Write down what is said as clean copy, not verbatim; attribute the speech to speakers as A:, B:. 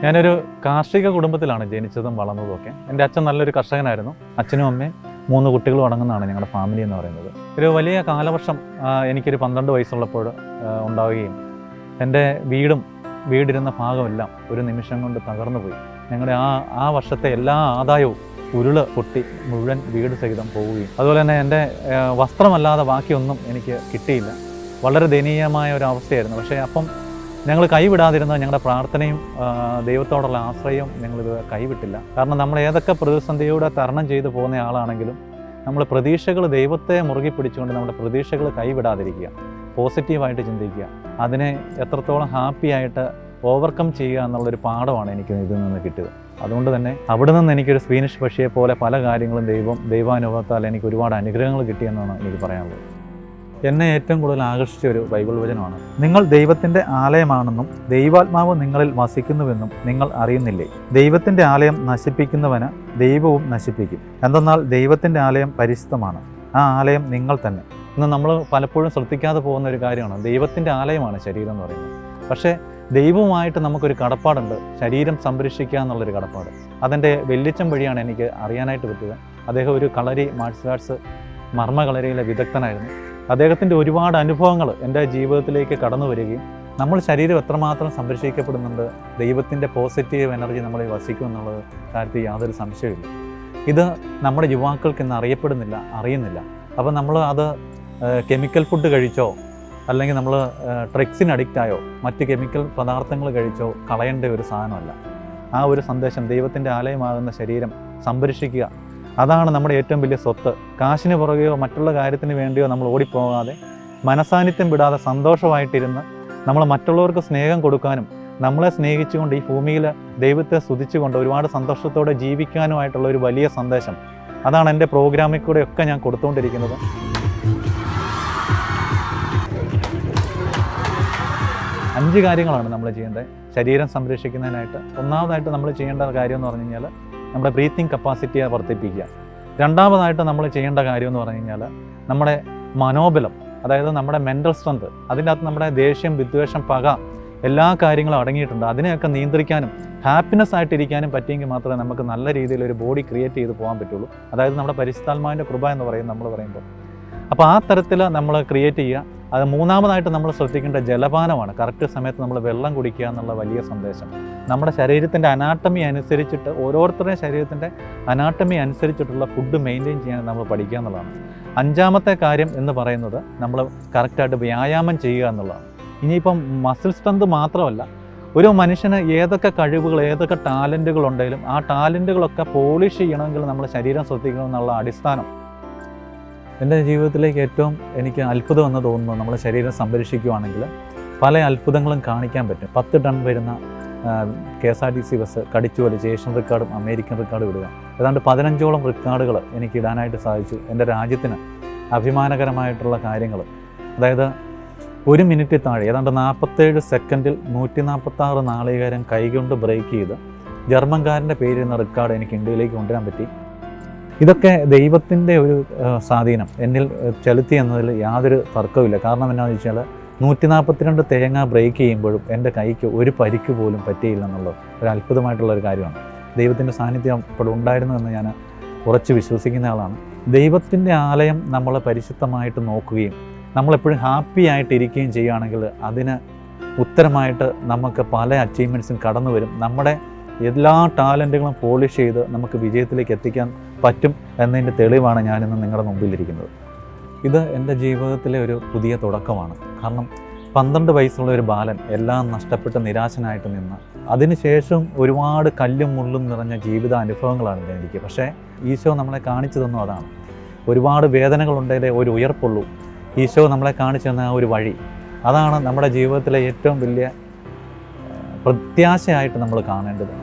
A: ഞാനൊരു കാർഷിക കുടുംബത്തിലാണ് ജനിച്ചതും വളർന്നതും ഒക്കെ. എൻ്റെ അച്ഛൻ നല്ലൊരു കർഷകനായിരുന്നു. അച്ഛനും അമ്മയും 3 കുട്ടികളും അടങ്ങുന്നതാണ് ഞങ്ങളുടെ ഫാമിലി എന്ന് പറയുന്നത്. ഒരു വലിയ കാലവർഷം എനിക്കൊരു 12 വയസ്സുള്ളപ്പോൾ ഉണ്ടാവുകയും എൻ്റെ വീടിരുന്ന ഭാഗമെല്ലാം ഒരു നിമിഷം കൊണ്ട് തകർന്നു പോയി. ഞങ്ങളുടെ ആ വർഷത്തെ എല്ലാ ആദായവും ഉരുള് പൊട്ടി മുഴുവൻ വീട് സഹിതം പോവുകയും അതുപോലെ തന്നെ എൻ്റെ വസ്ത്രമല്ലാതെ ബാക്കിയൊന്നും എനിക്ക് കിട്ടിയില്ല. വളരെ ദയനീയമായ ഒരു അവസ്ഥയായിരുന്നു. പക്ഷേ അപ്പം ഞങ്ങൾ കൈവിടാതിരുന്ന ഞങ്ങളുടെ പ്രാർത്ഥനയും ദൈവത്തോടുള്ള ആശ്രയവും ഞങ്ങളിത് കൈവിട്ടില്ല. കാരണം നമ്മൾ ഏതൊക്കെ പ്രതിസന്ധിയോടെ തരണം ചെയ്തു പോകുന്ന ആളാണെങ്കിലും നമ്മൾ പ്രതീക്ഷകൾ ദൈവത്തെ മുറുകി പിടിച്ചുകൊണ്ട് നമ്മുടെ പ്രതീക്ഷകൾ കൈവിടാതിരിക്കുക, പോസിറ്റീവായിട്ട് ചിന്തിക്കുക, അതിനെ എത്രത്തോളം ഹാപ്പിയായിട്ട് ഓവർകം ചെയ്യുക എന്നുള്ളൊരു പാഠമാണ് എനിക്ക് ഇതിൽ നിന്ന് കിട്ടിയത്. അതുകൊണ്ട് തന്നെ അവിടെ നിന്ന് എനിക്കൊരു സ്വീനിഷ് പക്ഷിയെ പോലെ പല കാര്യങ്ങളും ദൈവാനുഭവത്താൽ എനിക്ക് ഒരുപാട് അനുഗ്രഹങ്ങൾ കിട്ടിയെന്നാണ് എനിക്ക് പറയാനുള്ളത്. എന്നെ ഏറ്റവും കൂടുതൽ ആകർഷിച്ച ഒരു ബൈബിൾ വചനമാണ്, നിങ്ങൾ ദൈവത്തിൻ്റെ ആലയമാണെന്നും ദൈവാത്മാവ് നിങ്ങളിൽ വസിക്കുന്നുവെന്നും നിങ്ങൾ അറിയുന്നില്ലേ? ദൈവത്തിൻ്റെ ആലയം നശിപ്പിക്കുന്നവന് ദൈവവും നശിപ്പിക്കും. എന്തെന്നാൽ ദൈവത്തിൻ്റെ ആലയം പരിശുദ്ധമാണ്, ആ ആലയം നിങ്ങൾ തന്നെ. ഇന്ന് നമ്മൾ പലപ്പോഴും ശ്രദ്ധിക്കാതെ പോകുന്ന ഒരു കാര്യമാണ്, ദൈവത്തിൻ്റെ ആലയമാണ് ശരീരം എന്ന് പറയുന്നത്. പക്ഷേ ദൈവവുമായിട്ട് നമുക്കൊരു കടപ്പാടുണ്ട്, ശരീരം സംരക്ഷിക്കുക എന്നുള്ളൊരു കടപ്പാട്. അതെൻ്റെ വെല്ലിച്ചം വഴിയാണ് എനിക്ക് അറിയാനായിട്ട് പറ്റുക. അദ്ദേഹം ഒരു കളരി മാർഷൽ ആർട്സ് മർമ്മകളരിയിലെ വിദഗ്ധനായിരുന്നു. അദ്ദേഹത്തിൻ്റെ ഒരുപാട് അനുഭവങ്ങൾ എൻ്റെ ജീവിതത്തിലേക്ക് കടന്നു വരികയും നമ്മൾ ശരീരം എത്രമാത്രം സംരക്ഷിക്കപ്പെടുന്നുണ്ട്, ദൈവത്തിൻ്റെ പോസിറ്റീവ് എനർജി നമ്മളെ വസിക്കും എന്നുള്ള കാര്യത്തിൽ യാതൊരു സംശയമില്ല. ഇത് നമ്മുടെ യുവാക്കൾക്ക് ഇന്ന് അറിയുന്നില്ല. അപ്പോൾ നമ്മൾ അത് കെമിക്കൽ ഫുഡ് കഴിച്ചോ അല്ലെങ്കിൽ നമ്മൾ ഡ്രഗ്സിന് അഡിക്റ്റായോ മറ്റ് കെമിക്കൽ പദാർത്ഥങ്ങൾ കഴിച്ചോ കളയേണ്ട ഒരു സാധനമല്ല. ആ ഒരു സന്ദേശം, ദൈവത്തിൻ്റെ ആലയമാകുന്ന ശരീരം സംരക്ഷിക്കുക, അതാണ് നമ്മുടെ ഏറ്റവും വലിയ സ്വത്ത്. കാശിന് പുറകെയോ മറ്റുള്ള കാര്യത്തിന് വേണ്ടിയോ നമ്മൾ ഓടിപ്പോകാതെ മനസാന്നിധ്യം വിടാതെ സന്തോഷമായിട്ടിരുന്ന് നമ്മൾ മറ്റുള്ളവർക്ക് സ്നേഹം കൊടുക്കാനും നമ്മളെ സ്നേഹിച്ചുകൊണ്ട് ഈ ഭൂമിയിൽ ദൈവത്തെ സ്തുതിച്ചുകൊണ്ട് ഒരുപാട് സന്തോഷത്തോടെ ജീവിക്കാനുമായിട്ടുള്ള ഒരു വലിയ സന്ദേശം, അതാണ് എൻ്റെ പ്രോഗ്രാമിൽ കൂടെയൊക്കെ ഞാൻ കൊടുത്തുകൊണ്ടിരിക്കുന്നത്. അഞ്ച് കാര്യങ്ങളാണ് നമ്മൾ ചെയ്യേണ്ടത് ശരീരം സംരക്ഷിക്കുന്നതിനായിട്ട്. ഒന്നാമതായിട്ട് നമ്മൾ ചെയ്യേണ്ട കാര്യം എന്ന് പറഞ്ഞു കഴിഞ്ഞാൽ നമ്മുടെ ബ്രീത്തിങ് കപ്പാസിറ്റിയെ വർദ്ധിപ്പിക്കുക. രണ്ടാമതായിട്ട് നമ്മൾ ചെയ്യേണ്ട കാര്യം എന്ന് പറഞ്ഞു കഴിഞ്ഞാൽ നമ്മുടെ മനോബലം, അതായത് നമ്മുടെ മെൻ്റൽ സ്ട്രെങ്ത്, അതിൻ്റെ അകത്ത് നമ്മുടെ ദേഷ്യം, വിദ്വേഷം, പക എല്ലാ കാര്യങ്ങളും അടങ്ങിയിട്ടുണ്ട്. അതിനെയൊക്കെ നിയന്ത്രിക്കാനും ഹാപ്പിനെസ് ആയിട്ടിരിക്കാനും പറ്റിയെങ്കിൽ മാത്രമേ നമുക്ക് നല്ല രീതിയിൽ ഒരു ബോഡി ക്രിയേറ്റ് ചെയ്ത് പോകാൻ പറ്റുള്ളൂ. അതായത് നമ്മുടെ പരിശുദ്ധാത്മാവിൻ്റെ കൃപ എന്ന് പറയും നമ്മൾ പറയുമ്പോൾ. അപ്പോൾ ആ തരത്തിൽ നമ്മൾ ക്രിയേറ്റ് ചെയ്യുക. അത് മൂന്നാമതായിട്ട് നമ്മൾ ശ്രദ്ധിക്കേണ്ട ജലപാനമാണ്. കറക്റ്റ് സമയത്ത് നമ്മൾ വെള്ളം കുടിക്കുക എന്നുള്ള വലിയ സന്ദേശം. നമ്മുടെ ശരീരത്തിൻ്റെ അനാട്ടമി അനുസരിച്ചിട്ട്, ഓരോരുത്തരുടെയും ശരീരത്തിൻ്റെ അനാട്ടമി അനുസരിച്ചിട്ടുള്ള ഫുഡ് മെയിൻറ്റെയിൻ ചെയ്യാൻ നമ്മൾ പഠിക്കുക എന്നുള്ളതാണ്. അഞ്ചാമത്തെ കാര്യം എന്ന് പറയുന്നത് നമ്മൾ കറക്റ്റായിട്ട് വ്യായാമം ചെയ്യുക എന്നുള്ളതാണ്. ഇനിയിപ്പം മസിൽ സ്ട്രെങ്ത് മാത്രമല്ല, ഒരു മനുഷ്യന് ഏതൊക്കെ കഴിവുകൾ, ഏതൊക്കെ ടാലൻറ്റുകൾ ഉണ്ടെങ്കിലും ആ ടാലൻറ്റുകളൊക്കെ പോളിഷ് ചെയ്യണമെങ്കിൽ നമ്മൾ ശരീരം ശ്രദ്ധിക്കണമെന്നുള്ള അടിസ്ഥാനം. എൻ്റെ ജീവിതത്തിലേക്ക് ഏറ്റവും എനിക്ക് അത്ഭുതം എന്ന് തോന്നുന്നു, നമ്മൾ ശരീരം സംരക്ഷിക്കുകയാണെങ്കിൽ പല അത്ഭുതങ്ങളും കാണിക്കാൻ പറ്റും. 10 ടൺ വരുന്ന KSRTC ബസ് കടിച്ചു വലിച്ച് ഏഷ്യൻ റെക്കോർഡും അമേരിക്കൻ റെക്കോർഡും ഇടുക. ഏതാണ്ട് 15ഓളം റെക്കോർഡുകൾ എനിക്ക് ഇടാനായിട്ട് സാധിച്ചു. എൻ്റെ രാജ്യത്തിന് അഭിമാനകരമായിട്ടുള്ള കാര്യങ്ങൾ, അതായത് 1 മിനിറ്റിൽ താഴെ ഏതാണ്ട് 47 സെക്കൻഡിൽ 146 നാളികേരം കൈകൊണ്ട് ബ്രേക്ക് ചെയ്ത് ജർമ്മൻകാരൻ്റെ പേരിൽ റെക്കോർഡ് എനിക്ക് ഇന്ത്യയിലേക്ക് കൊണ്ടുവരാൻ പറ്റി. ഇതൊക്കെ ദൈവത്തിൻ്റെ ഒരു സ്വാധീനം എന്നിൽ ചെലുത്തി എന്നതിൽ യാതൊരു തർക്കവുമില്ല. കാരണം എന്താണെന്ന് വെച്ചാൽ 142 തേങ്ങ ബ്രേക്ക് ചെയ്യുമ്പോഴും എൻ്റെ കൈക്ക് ഒരു പരിക്ക് പോലും പറ്റിയില്ല എന്നുള്ളത് ഒരു അത്ഭുതമായിട്ടുള്ളൊരു കാര്യമാണ്. ദൈവത്തിൻ്റെ സാന്നിധ്യം ഇപ്പോൾ ഉണ്ടായിരുന്നു എന്ന് ഞാൻ ഉറച്ച് വിശ്വസിക്കുന്ന ആളാണ്. ദൈവത്തിൻ്റെ ആലയം നമ്മൾ പരിശുദ്ധമായിട്ട് നോക്കുകയും നമ്മളെപ്പോഴും ഹാപ്പി ആയിട്ടിരിക്കുകയും ചെയ്യുകയാണെങ്കിൽ അതിന് ഉത്തരമായിട്ട് നമുക്ക് പല അച്ചീവ്മെൻറ്റ്സും കടന്നു വരും. നമ്മുടെ എല്ലാ ടാലൻറ്റുകളും പോളിഷ് ചെയ്ത് നമുക്ക് വിജയത്തിലേക്ക് എത്തിക്കാൻ പറ്റും എന്നതിൻ്റെ തെളിവാണ് ഞാനിന്ന് നിങ്ങളുടെ മുമ്പിലിരിക്കുന്നത്. ഇത് എൻ്റെ ജീവിതത്തിലെ ഒരു പുതിയ തുടക്കമാണ്. കാരണം 12 വയസ്സുള്ള ഒരു ബാലൻ എല്ലാം നഷ്ടപ്പെട്ട് നിരാശനായിട്ട് നിന്ന് അതിനുശേഷം ഒരുപാട് കല്ലും മുള്ളും നിറഞ്ഞ ജീവിത അനുഭവങ്ങളാണ് എനിക്ക്. പക്ഷേ ഈശോ നമ്മളെ കാണിച്ചു തന്നു അതാണ്. ഒരുപാട് വേദനകളുണ്ടെങ്കിലേ ഒരു ഉയർപ്പുള്ളൂ. ഈശോ നമ്മളെ കാണിച്ചു തന്ന ആ ഒരു വഴി, അതാണ് നമ്മുടെ ജീവിതത്തിലെ ഏറ്റവും വലിയ പ്രത്യാശയായിട്ട് നമ്മൾ കാണേണ്ടത്.